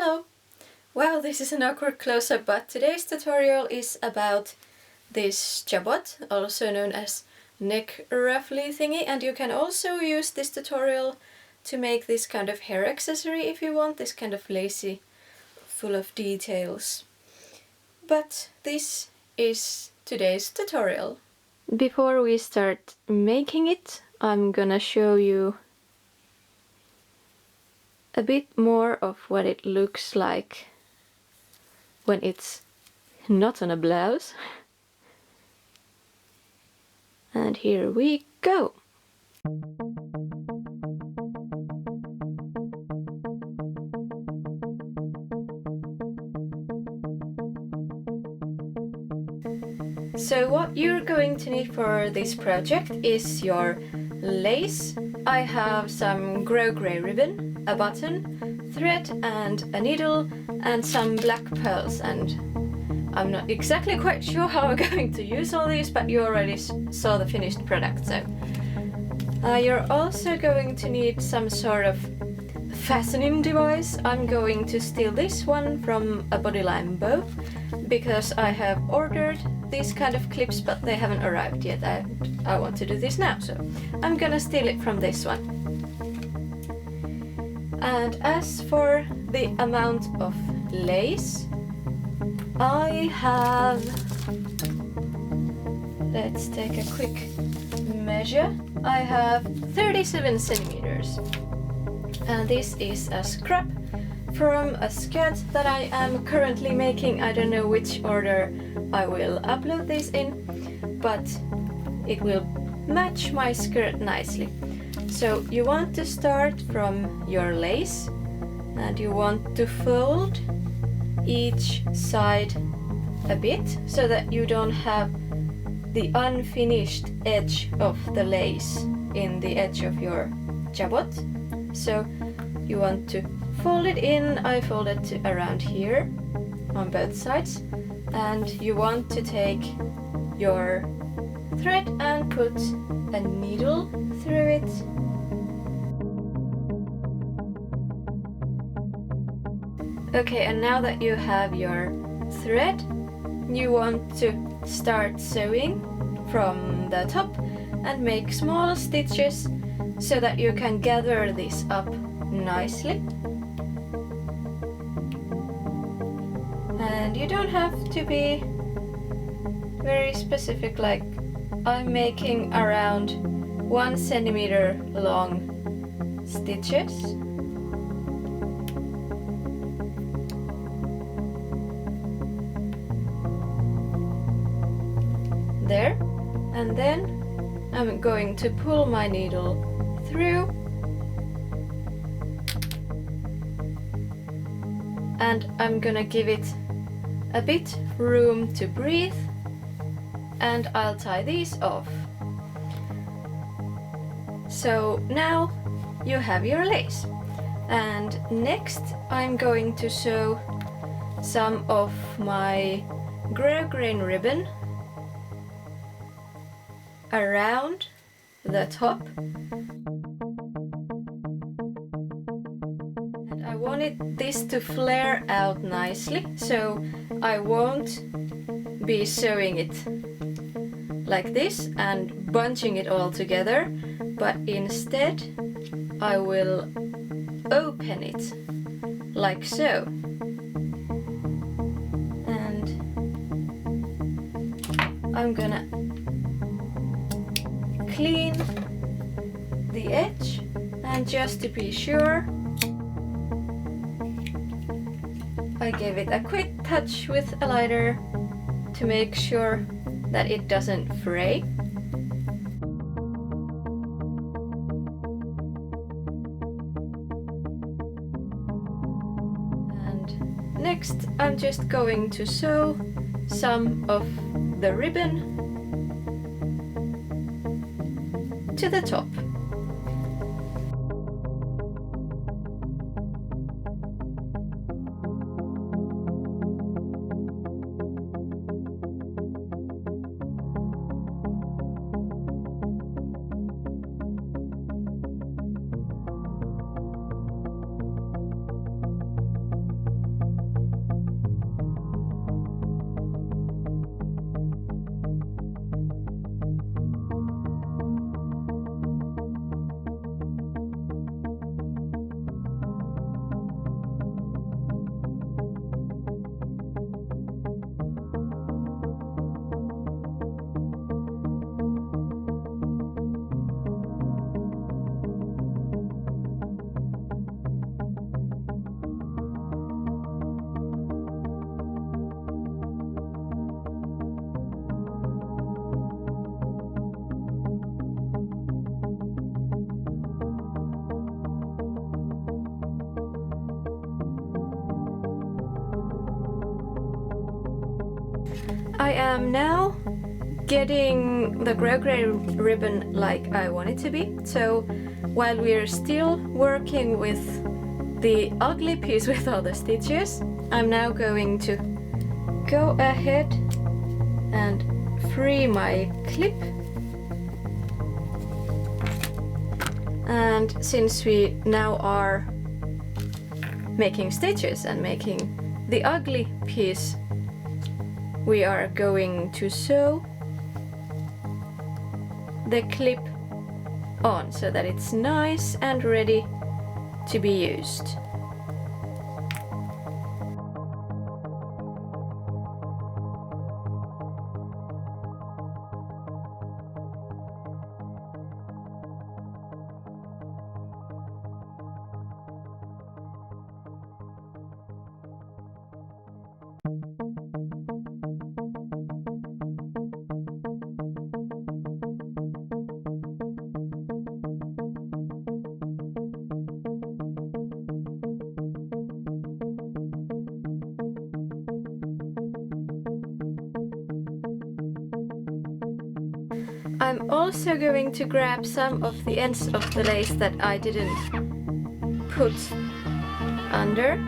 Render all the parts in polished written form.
Hello! Well, this is an awkward close-up, but today's tutorial is about this jabot, also known as neck ruffly thingy, and you can also use this tutorial to make this kind of hair accessory if you want, this kind of lacy, full of details. But this is today's tutorial. Before we start making it, I'm gonna show you a bit more of what it looks like when it's not on a blouse. And here we go! So what you're going to need for this project is your lace. I have some grey ribbon, a button, thread and a needle and some black pearls, and I'm not exactly quite sure how I'm going to use all these, but you already saw the finished product. So you're also going to need some sort of fastening device. I'm going to steal this one from a bodyline bow because I have ordered these kind of clips but they haven't arrived yet. I want to do this now, so I'm gonna steal it from this one. And as for the amount of lace, I have, let's take a quick measure, I have 37 centimeters. And this is a scrap from a skirt that I am currently making. I don't know which order I will upload this in, but it will match my skirt nicely. So you want to start from your lace and you want to fold each side a bit so that you don't have the unfinished edge of the lace in the edge of your jabot. So you want to fold it in. I fold it to around here on both sides, and you want to take your thread and put a needle through it. Okay, and now that you have your thread, you want to start sewing from the top and make small stitches so that you can gather this up nicely. And you don't have to be very specific, like I'm making around 1 centimeter long stitches. There, and then I'm going to pull my needle through and I'm gonna give it a bit room to breathe, and I'll tie these off. So now you have your lace, and next I'm going to sew some of my grosgrain ribbon around the top. And I wanted this to flare out nicely, so I won't be sewing it like this and bunching it all together, but instead I will open it like so. And I'm gonna clean the edge, and just to be sure, I give it a quick touch with a lighter to make sure that it doesn't fray. And next I'm just going to sew some of the ribbon to the top. I am now getting the gray ribbon like I want it to be. So while we're still working with the ugly piece with all the stitches, I'm now going to go ahead and free my clip. And since we now are making stitches and making the ugly piece, we are going to sew the clip on so that it's nice and ready to be used. I'm also going to grab some of the ends of the lace that I didn't put under.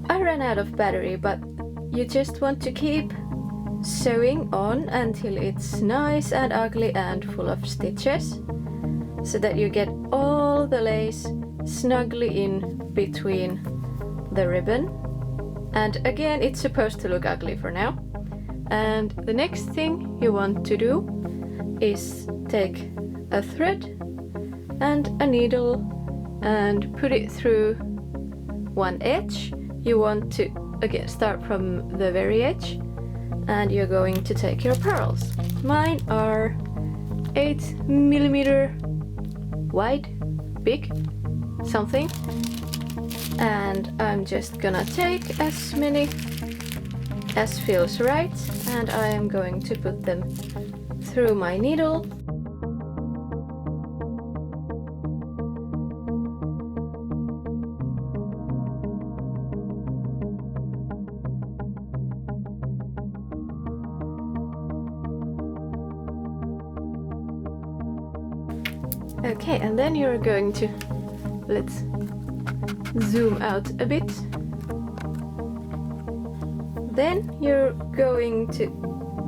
I ran out of battery, but you just want to keep sewing on until it's nice and ugly and full of stitches, so that you get all the lace snugly in between the ribbon. And again, it's supposed to look ugly for now. And the next thing you want to do is take a thread and a needle and put it through one edge. You want to again start from the very edge, and you're going to take your pearls. Mine are 8mm wide, big, something. And I'm just gonna take as many as feels right, and I am going to put them through my needle. Okay, and then you're going to, let's zoom out a bit. Then you're going to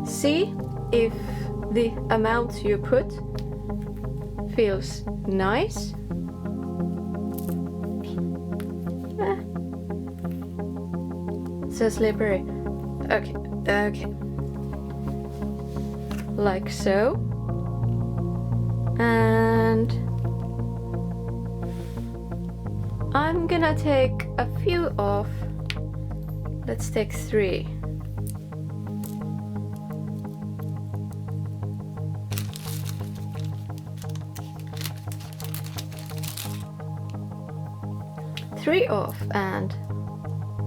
see if the amount you put feels nice. So slippery. Okay, okay. Like so. And I'm gonna take a few off. Let's take 3. Three off and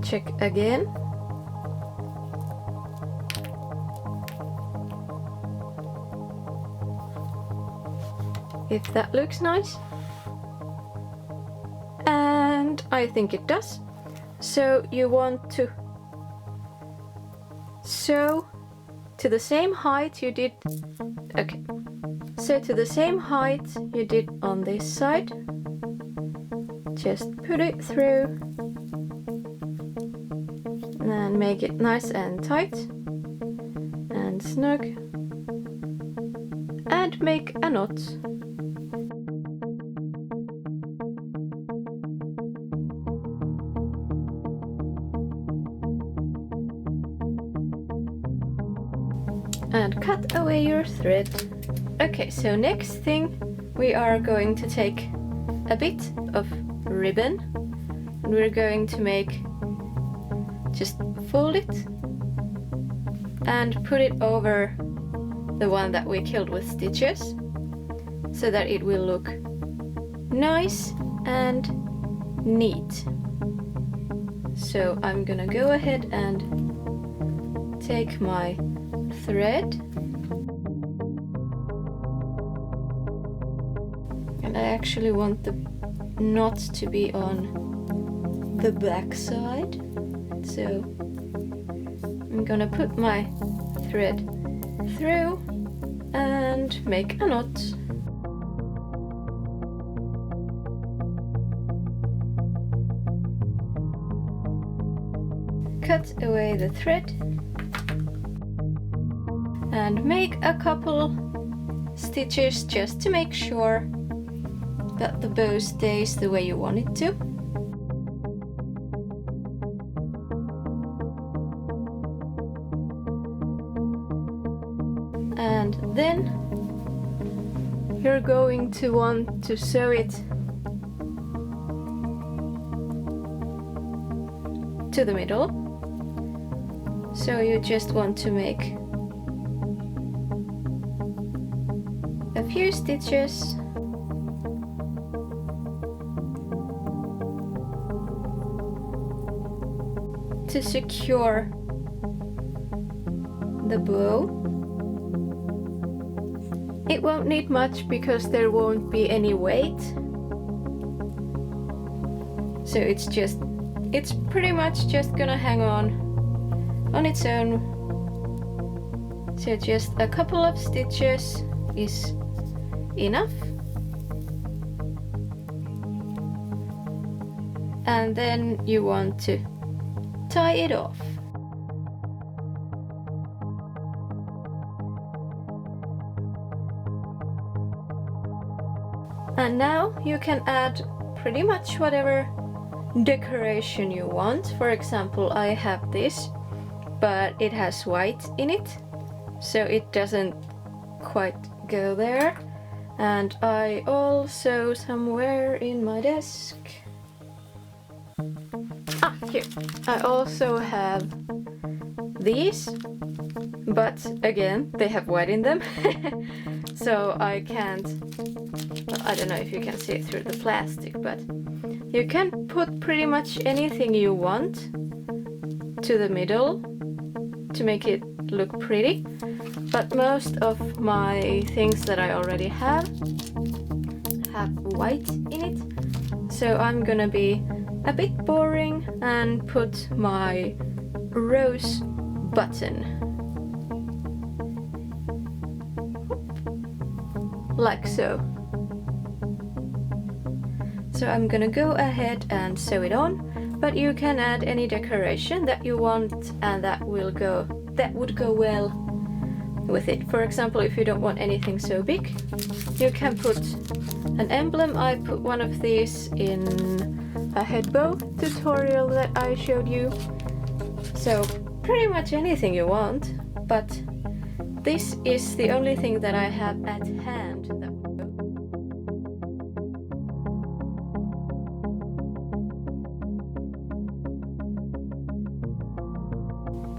check again. If that looks nice. And I think it does. So you want to sew to the same height you did. Okay. So to the same height you did on this side. Just put it through and make it nice and tight and snug, and make a knot. And cut away your thread. Okay, so next thing we are going to take a bit of ribbon and we're going to make, just fold it and put it over the one that we killed with stitches so that it will look nice and neat. So I'm gonna go ahead and take my thread, and I actually want the knot to be on the back side. So I'm gonna put my thread through and make a knot. Cut away the thread and make a couple stitches just to make sure that the bow stays the way you want it to. And then you're going to want to sew it to the middle. So you just want to make a few stitches to secure the bow. It won't need much because there won't be any weight. So it's pretty much just gonna hang on its own. So just a couple of stitches is enough. And then you want to tie it off. And now you can add pretty much whatever decoration you want. For example, I have this, but it has white in it, so it doesn't quite go there. And I also, somewhere in my desk, here, I also have these, but again, they have white in them. So I can't, I don't know if you can see it through the plastic, but you can put pretty much anything you want to the middle to make it look pretty. But most of my things that I already have white in it. So I'm gonna be a bit boring and put my rose button. Like so. So I'm gonna go ahead and sew it on, but you can add any decoration that you want, and that would go well with it. For example, if you don't want anything so big, you can put an emblem. I put one of these in a head bow tutorial that I showed you. So pretty much anything you want, but this is the only thing that I have at hand.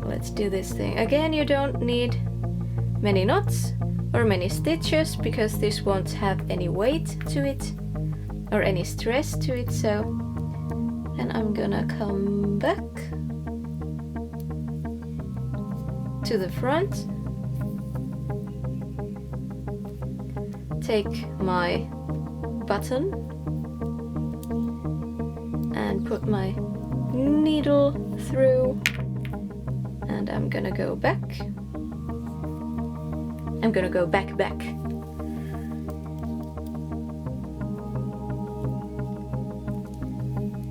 Let's do this thing. Again, you don't need many knots or many stitches because this won't have any weight to it or any stress to it. So, and I'm gonna come back to the front, take my button and put my needle through, and I'm gonna go back. I'm gonna go back.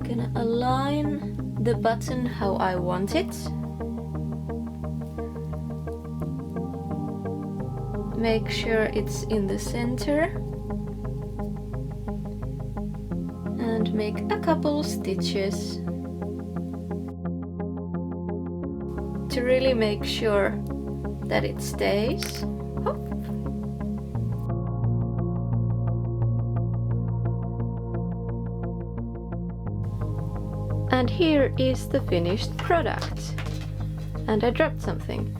Gonna align the button how I want it. Make sure it's in the center. And make a couple stitches to really make sure that it stays. Hop. And here is the finished product. And I dropped something.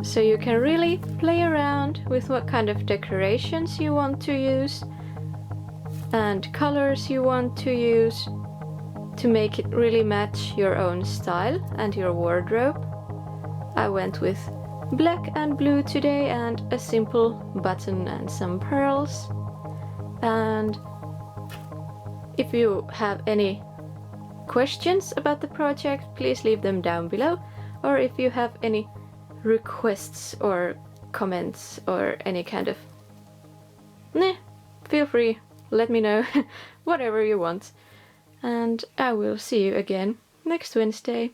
So you can really play around with what kind of decorations you want to use and colors you want to use to make it really match your own style and your wardrobe. I went with black and blue today and a simple button and some pearls. And if you have any questions about the project, please leave them down below, or if you have any requests or comments or any kind of feel free, let me know whatever you want, and I will see you again next Wednesday.